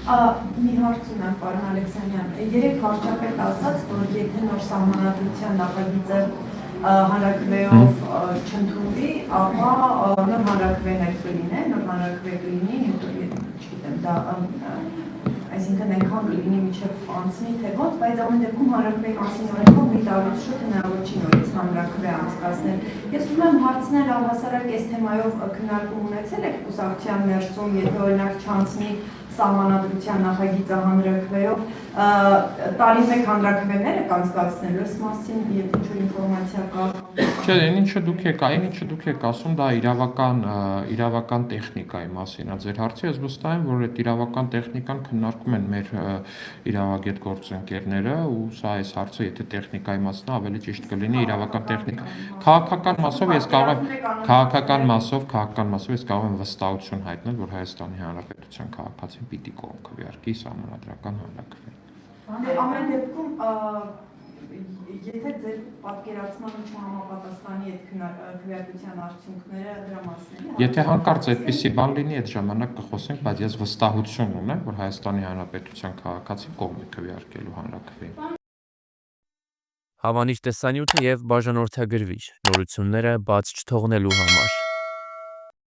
Մի հարց ունեմ, պարոն Ալեքսանյան, երեք վարչապետ ասաց, որ եթե նոր սահմանադրության նախագիծը հանրաքվեով չընդունվի, ապա նոր հանրաքվեներ կլինեն, նոր հանրաքվե կլինի, չգիտեմ, դա այսինքն այնքան կլինի միջև անցնի, թե ոնց, բայց ամեն դեպքում հանրաքվեի մասին օրենքով մի տարուց շուտ հնարավոր չի նորից հանրաքվե անցկացնել։ Ես ուզում եմ հարցնել առհասարակ այս թեմայով քննարկում ունեցել եք կուսակցության ներսում, եթե օրինակ չանցնի սահմանադրության նախագիծը հանրաքվեով, տարի մեկ հանրաքվեները կանցկացնելու այս մասին, եթե ինչ-որ ինֆորմացիա կա։ Չէ, ինչը դուք եք ասում, դա իրավական տեխնիկայի մասին է ձեր հարցը, ես վստահ եմ, որ այդ իրավական տեխնիկան քննարկում են մեր իրավագետ գործընկերները, ու սա այս հարցը, եթե տեխնիկայի մասն է, ավելի ճիշտ կլինի իրավական տեխնիկա։ Քաղաքական մասով ես կարող եմ վստահություն հայտնել, որ Հայաստանի Հանրապետության քաղաքացին պիտի կողմ քվեարկի սահմանադրական հանրաքվե։ Ամեն դեպքում, եթե ձեր պատկերացմանը չհամապատասխանի այդ քվեարկության արդյունքները, դրա մասն է։ Եթե հանկարծ այդպիսի բան լինի, այդ ժամանակ կխոսենք, բայց ես վստահություն ունեմ, որ Հայաստանի Հանրապետության քաղաքացին կողմ է քվեարկելու հանրաքվեին։ Հավանիր տեսանյութը եւ բաժանորդագրվիր նորությունները բաց չթողնելու համար։